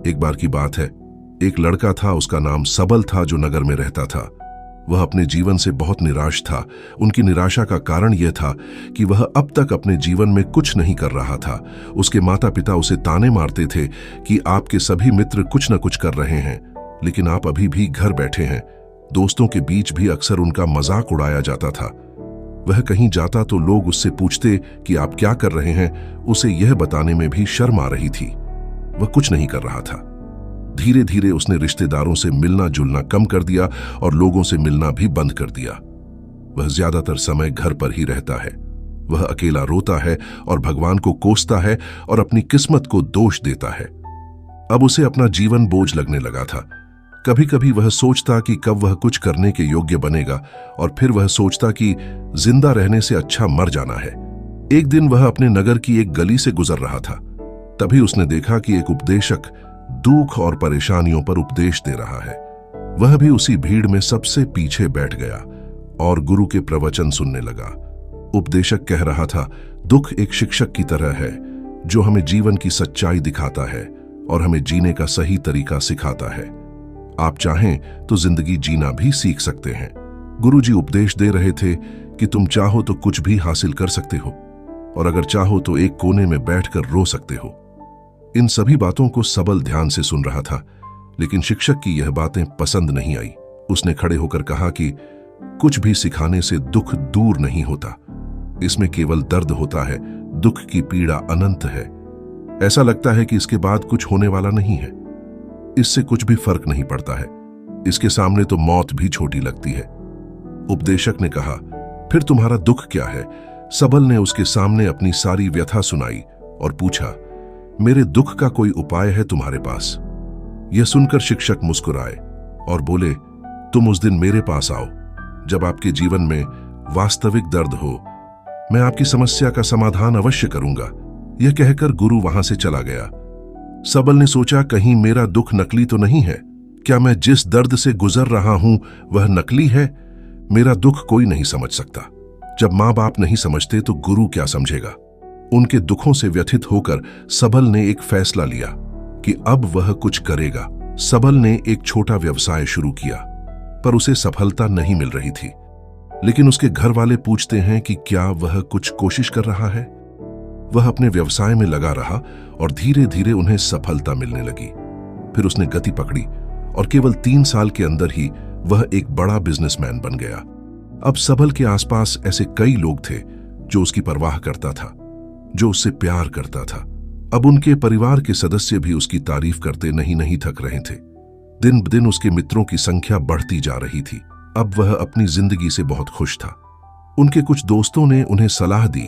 एक बार की बात है, एक लड़का था, उसका नाम सबल था, जो नगर में रहता था। वह अपने जीवन से बहुत निराश था। उनकी निराशा का कारण यह था कि वह अब तक अपने जीवन में कुछ नहीं कर रहा था। उसके माता पिता उसे ताने मारते थे कि आपके सभी मित्र कुछ न कुछ कर रहे हैं, लेकिन आप अभी भी घर बैठे हैं। दोस्तों के बीच भी अक्सर उनका मजाक उड़ाया जाता था। वह कहीं जाता तो लोग उससे पूछते कि आप क्या कर रहे हैं। उसे यह बताने में भी शर्म आ रही थी। वह कुछ नहीं कर रहा था। धीरे धीरे उसने रिश्तेदारों से मिलना जुलना कम कर दिया और लोगों से मिलना भी बंद कर दिया। वह ज्यादातर समय घर पर ही रहता है। वह अकेला रोता है और भगवान को कोसता है और अपनी किस्मत को दोष देता है। अब उसे अपना जीवन बोझ लगने लगा था। कभी कभी वह सोचता कि कब वह कुछ करने के योग्य बनेगा, और फिर वह सोचता कि जिंदा रहने से अच्छा मर जाना है। एक दिन वह अपने नगर की एक गली से गुजर रहा था। तभी उसने देखा कि एक उपदेशक दुख और परेशानियों पर उपदेश दे रहा है। वह भी उसी भीड़ में सबसे पीछे बैठ गया और गुरु के प्रवचन सुनने लगा। उपदेशक कह रहा था, दुख एक शिक्षक की तरह है जो हमें जीवन की सच्चाई दिखाता है और हमें जीने का सही तरीका सिखाता है। आप चाहें तो जिंदगी जीना भी सीख सकते हैं। गुरुजी उपदेश दे रहे थे कि तुम चाहो तो कुछ भी हासिल कर सकते हो, और अगर चाहो तो एक कोने में बैठकर रो सकते हो। इन सभी बातों को सबल ध्यान से सुन रहा था, लेकिन शिक्षक की यह बातें पसंद नहीं आई। उसने खड़े होकर कहा कि कुछ भी सिखाने से दुख दूर नहीं होता। इसमें केवल दर्द होता है। दुख की पीड़ा अनंत है। ऐसा लगता है कि इसके बाद कुछ होने वाला नहीं है। इससे कुछ भी फर्क नहीं पड़ता है। इसके सामने तो मौत भी छोटी लगती है। उपदेशक ने कहा, फिर तुम्हारा दुख क्या है? सबल ने उसके सामने अपनी सारी व्यथा सुनाई और पूछा, मेरे दुख का कोई उपाय है तुम्हारे पास? यह सुनकर शिक्षक मुस्कुराए और बोले, तुम उस दिन मेरे पास आओ जब आपके जीवन में वास्तविक दर्द हो। मैं आपकी समस्या का समाधान अवश्य करूंगा। यह कहकर गुरु वहां से चला गया। सबल ने सोचा, कहीं मेरा दुख नकली तो नहीं है? क्या मैं जिस दर्द से गुजर रहा हूं वह नकली है? मेरा दुख कोई नहीं समझ सकता। जब माँ बाप नहीं समझते तो गुरु क्या समझेगा? उनके दुखों से व्यथित होकर सबल ने एक फैसला लिया कि अब वह कुछ करेगा। सबल ने एक छोटा व्यवसाय शुरू किया, पर उसे सफलता नहीं मिल रही थी। लेकिन उसके घर वाले पूछते हैं कि क्या वह कुछ कोशिश कर रहा है? वह अपने व्यवसाय में लगा रहा और धीरे धीरे उन्हें सफलता मिलने लगी। फिर उसने गति पकड़ी और केवल 3 साल के अंदर ही वह एक बड़ा बिजनेसमैन बन गया। अब सबल के आसपास ऐसे कई लोग थे जो उसकी परवाह करता था, जो उससे प्यार करता था। अब उनके परिवार के सदस्य भी उसकी तारीफ करते नहीं थक रहे थे। दिन ब दिन उसके मित्रों की संख्या बढ़ती जा रही थी। अब वह अपनी जिंदगी से बहुत खुश था। उनके कुछ दोस्तों ने उन्हें सलाह दी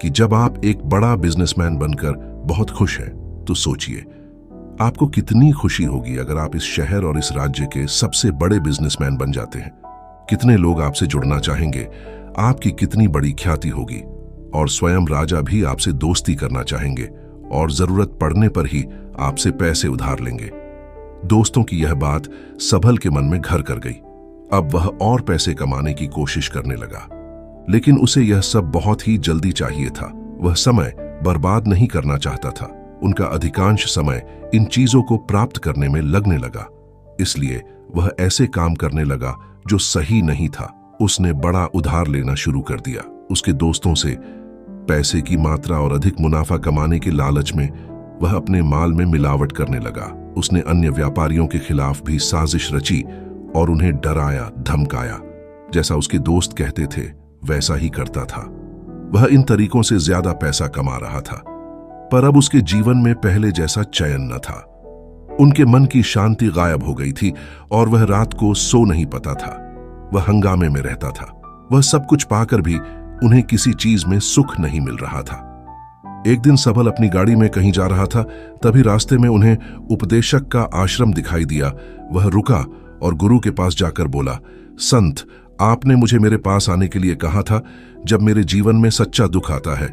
कि जब आप एक बड़ा बिजनेसमैन बनकर बहुत खुश हैं, तो सोचिए आपको कितनी खुशी होगी अगर आप इस शहर और इस राज्य के सबसे बड़े बिजनेसमैन बन जाते हैं। कितने लोग आपसे जुड़ना चाहेंगे, आपकी कितनी बड़ी ख्याति होगी, और स्वयं राजा भी आपसे दोस्ती करना चाहेंगे और जरूरत पड़ने पर ही आपसे पैसे उधार लेंगे। दोस्तों की यह बात सबल के मन में घर कर गई। अब वह और पैसे कमाने की कोशिश करने लगा, लेकिन उसे यह सब बहुत ही जल्दी चाहिए था। वह समय बर्बाद नहीं करना चाहता था। उनका अधिकांश समय इन चीजों को प्राप्त करने में लगने लगा। इसलिए वह ऐसे काम करने लगा जो सही नहीं था। उसने बड़ा उधार लेना शुरू कर दिया। उसके दोस्तों से पैसे की मात्रा और अधिक मुनाफा कमाने के लालच में वह अपने माल में मिलावट करने लगा। उसने अन्य व्यापारियों के खिलाफ भी साजिश रची और उन्हें डराया धमकाया। जैसा उसके दोस्त कहते थे वैसा ही करता था। वह इन तरीकों से ज्यादा पैसा कमा रहा था, पर अब उसके जीवन में पहले जैसा चैन न था। उनके मन की शांति गायब हो गई थी और वह रात को सो नहीं पाता था। वह हंगामे में रहता था। वह सब कुछ पाकर भी उन्हें किसी चीज में सुख नहीं मिल रहा था। एक दिन सबल अपनी गाड़ी में कहीं जा रहा था। तभी रास्ते में उन्हें उपदेशक का आश्रम दिखाई दिया। वह रुका और गुरु के पास जाकर बोला, संत, आपने मुझे मेरे पास आने के लिए कहा था जब मेरे जीवन में सच्चा दुख आता है।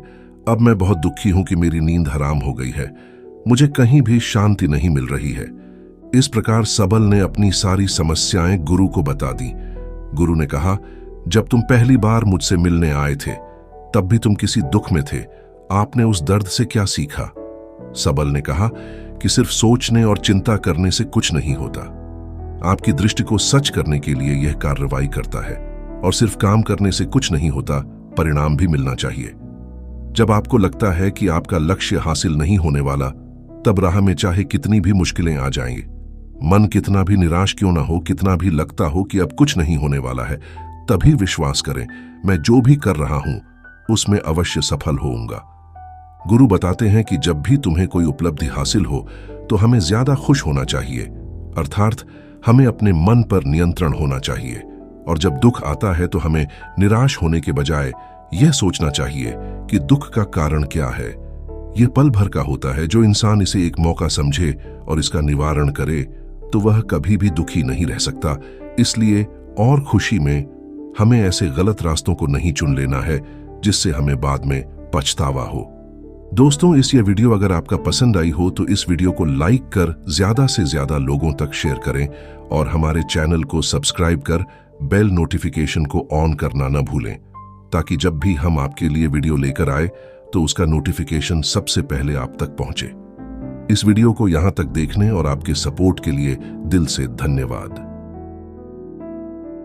अब मैं बहुत दुखी हूं कि मेरी नींद हराम हो गई है। मुझे कहीं भी शांति नहीं मिल रही है। इस प्रकार सबल ने अपनी सारी समस्याएं गुरु को बता दी। गुरु ने कहा, जब तुम पहली बार मुझसे मिलने आए थे तब भी तुम किसी दुख में थे। आपने उस दर्द से क्या सीखा? सबल ने कहा कि सिर्फ सोचने और चिंता करने से कुछ नहीं होता। आपकी दृष्टि को सच करने के लिए यह कार्रवाई करता है, और सिर्फ काम करने से कुछ नहीं होता, परिणाम भी मिलना चाहिए। जब आपको लगता है कि आपका लक्ष्य हासिल नहीं होने वाला, तब राह में चाहे कितनी भी मुश्किलें आ जाएंगे, मन कितना भी निराश क्यों ना हो, कितना भी लगता हो कि अब कुछ नहीं होने वाला है, तभी विश्वास करें, मैं जो भी कर रहा हूं उसमें अवश्य सफल होऊंगा। गुरु बताते हैं कि जब भी तुम्हें कोई उपलब्धि हासिल हो तो हमें ज्यादा खुश होना चाहिए, अर्थात हमें अपने मन पर नियंत्रण होना चाहिए। और जब दुख आता है तो हमें निराश होने के बजाय यह सोचना चाहिए कि दुख का कारण क्या है। यह पल भर का होता है। जो इंसान इसे एक मौका समझे और इसका निवारण करे तो वह कभी भी दुखी नहीं रह सकता। इसलिए और खुशी में हमें ऐसे गलत रास्तों को नहीं चुन लेना है जिससे हमें बाद में पछतावा हो। दोस्तों, इस ये वीडियो अगर आपका पसंद आई हो तो इस वीडियो को लाइक कर ज्यादा से ज्यादा लोगों तक शेयर करें, और हमारे चैनल को सब्सक्राइब कर बेल नोटिफिकेशन को ऑन करना न भूलें, ताकि जब भी हम आपके लिए वीडियो लेकर आए तो उसका नोटिफिकेशन सबसे पहले आप तक पहुंचे। इस वीडियो को यहां तक देखने और आपके सपोर्ट के लिए दिल से धन्यवाद।